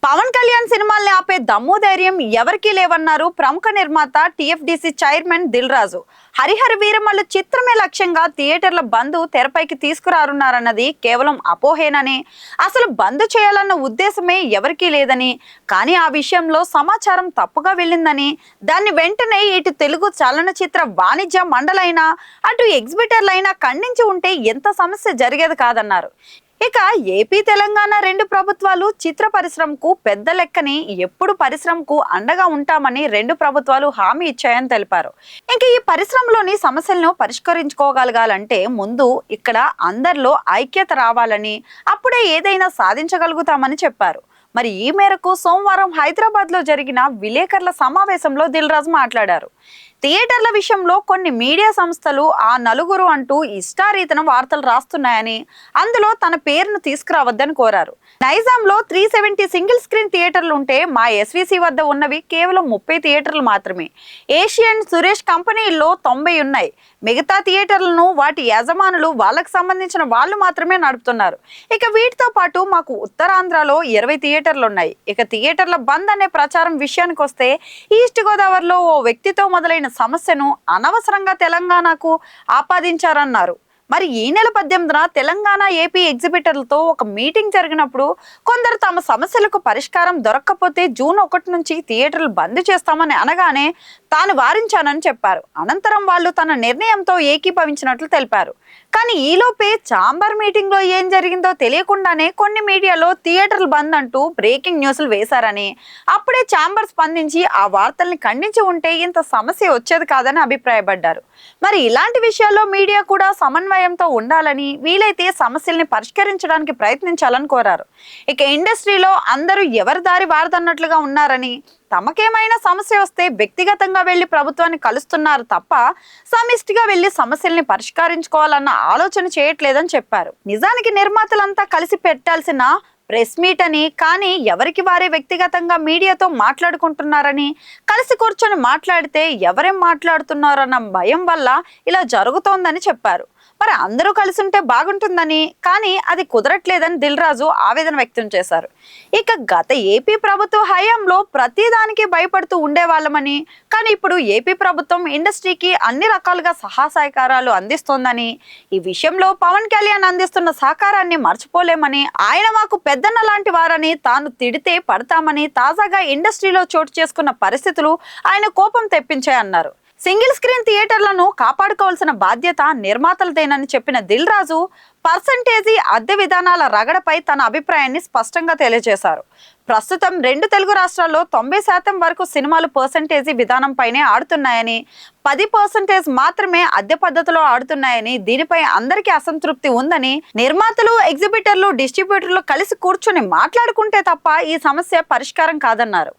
పవన్ కళ్యాణ్ సినిమాల్ని ఆపే దమ్ము ధైర్యం ఎవరికీ లేవన్నారు ప్రముఖ నిర్మాత టీఎఫ్డీసీ చైర్మన్ దిల్ రాజు. హరిహర వీరమల్లు చిత్రమే లక్ష్యంగా థియేటర్ల బంద్ తెరపైకి తీసుకురానున్నారన్నది కేవలం అపోహేనని, అసలు బంద్ చేయాలన్న ఉద్దేశమే ఎవరికీ లేదని, కానీ ఆ విషయంలో సమాచారం తప్పుగా వెళ్ళిందని, దాన్ని వెంటనే ఇటు తెలుగు చలనచిత్ర వాణిజ్య మండలైనా అటు ఎగ్జిబిటర్లైనా ఖండించి ఉంటే ఎంత సమస్య జరిగేది కాదన్నారు. ఇక ఏపీ తెలంగాణ రెండు ప్రభుత్వాలు చిత్ర పరిశ్రమకు పెద్ద లెక్కని ఎప్పుడు పరిశ్రమకు అండగా ఉంటామని రెండు ప్రభుత్వాలు హామీ ఇచ్చాయని తెలిపారు. ఇంక ఈ పరిశ్రమలోని సమస్యలను పరిష్కరించుకోగలగాలంటే ముందు ఇక్కడ అందరిలో ఐక్యత రావాలని, అప్పుడే ఏదైనా సాధించగలుగుతామని చెప్పారు. మరి ఈ మేరకు సోమవారం హైదరాబాద్ లో జరిగిన విలేకరుల సమావేశంలో దిల్ రాజు మాట్లాడారు. థియేటర్ల విషయంలో కొన్ని మీడియా సంస్థలు ఆ నలుగురు అంటూ ఇష్టారీతన వార్తలు రాస్తున్నాయని, అందులో తన పేరును తీసుకురావద్దని కోరారు. నైజాంలో 370 సింగిల్ స్క్రీన్ థియేటర్లు ఉంటే మా ఎస్విసి వద్ద ఉన్నవి కేవలం 30 థియేటర్లు మాత్రమే. ఏషియన్ సురేష్ కంపెనీల్లో 90 ఉన్నాయి. మిగతా థియేటర్లను వాటి యజమానులు వాళ్ళకు సంబంధించిన వాళ్ళు మాత్రమే నడుపుతున్నారు. ఇక వీటితో పాటు మాకు ఉత్తరాంధ్రలో 20 థియేటర్లు ఉన్నాయి. ఇక థియేటర్ల బంద్ అనే ప్రచారం విషయానికి వస్తే, ఈస్ట్ గోదావరిలో ఓ వ్యక్తితో మొదలైన సమస్యను అనవసరంగా తెలంగాణకు ఆపాదించారన్నారు. మరి ఈ నెల 18న తెలంగాణ ఏపీ ఎగ్జిబిటర్లతో ఒక మీటింగ్ జరిగినప్పుడు కొందరు తమ సమస్యలకు పరిష్కారం దొరక్కపోతే జూన్ 1 నుంచి థియేటర్లు బంద్ చేస్తామని అనగానే తాను వారించానని చెప్పారు. అనంతరం వాళ్ళు తన నిర్ణయంతో ఏకీభవించినట్లు తెలిపారు. కానీ ఈలోపే ఛాంబర్ మీటింగ్ లో ఏం జరిగిందో తెలియకుండానే కొన్ని మీడియాలో థియేటర్లు బంద్ అంటూ బ్రేకింగ్ న్యూస్లు వేశారని, అప్పుడే ఛాంబర్ స్పందించి ఆ వార్తల్ని ఖండించి ఉంటే ఇంత సమస్య వచ్చేది కాదని అభిప్రాయపడ్డారు. మరి ఇలాంటి విషయాల్లో మీడియా కూడా సమన్వయంతో ఉండాలని, వీలైతే సమస్యల్ని పరిష్కరించడానికి ప్రయత్నించాలని కోరారు. ఇక ఇండస్ట్రీలో అందరూ ఎవరి దారి వారదన్నట్లుగా ఉన్నారని, తమకేమైనా సమస్య వస్తే వ్యక్తిగతంగా వెళ్లి ప్రభుత్వాన్ని కలుస్తున్నారు తప్ప సమిష్టిగా వెళ్లి సమస్యల్ని పరిష్కరించుకోవాలన్న ఆలోచన చేయట్లేదని చెప్పారు. నిజానికి నిర్మాతలంతా కలిసి పెట్టాల్సిన ప్రెస్ మీట్ అని, కానీ ఎవరికి వారే వ్యక్తిగతంగా మీడియాతో మాట్లాడుకుంటున్నారని, కలిసి కూర్చొని మాట్లాడితే ఎవరేం మాట్లాడుతున్నారన్న భయం వల్ల ఇలా జరుగుతోందని చెప్పారు. మరి అందరూ కలిసి ఉంటే బాగుంటుందని, కానీ అది కుదరట్లేదని దిల్ రాజు ఆవేదన వ్యక్తం చేశారు. ఇక గత ఏపీ ప్రభుత్వ హయాంలో ప్రతిదానికి భయపడుతూ ఉండేవాళ్ళమని, కానీ ఇప్పుడు ఏపీ ప్రభుత్వం ఇండస్ట్రీకి అన్ని రకాలుగా సహాయకారాలు అందిస్తోందని, ఈ విషయంలో పవన్ కళ్యాణ్ అందిస్తున్న సహకారాన్ని మర్చిపోలేమని, ఆయన మాకు పెద్దన్న లాంటి వారని, తాను తిడితే పడతామని తాజాగా ఇండస్ట్రీలో చోటు చేసుకున్న పరిస్థితులు ఆయన కోపం తెప్పించాయన్నారు. సింగిల్ స్క్రీన్ థియేటర్లను కాపాడుకోవాల్సిన బాధ్యత నిర్మాతలదేనని చెప్పిన దిల్ రాజు పర్సంటేజీ అద్దె విధానాల రగడపై తన అభిప్రాయాన్ని స్పష్టంగా తెలియజేశారు. ప్రస్తుతం రెండు తెలుగు రాష్ట్రాల్లో 90% వరకు సినిమాలు పర్సంటేజీ విధానంపైనే ఆడుతున్నాయని, 10% మాత్రమే అద్దె పద్ధతిలో ఆడుతున్నాయని, దీనిపై అందరికీ అసంతృప్తి ఉందని, నిర్మాతలు, ఎగ్జిబిటర్లు, డిస్ట్రిబ్యూటర్లు కలిసి కూర్చుని మాట్లాడుకుంటే తప్ప ఈ సమస్య పరిష్కారం కాదన్నారు.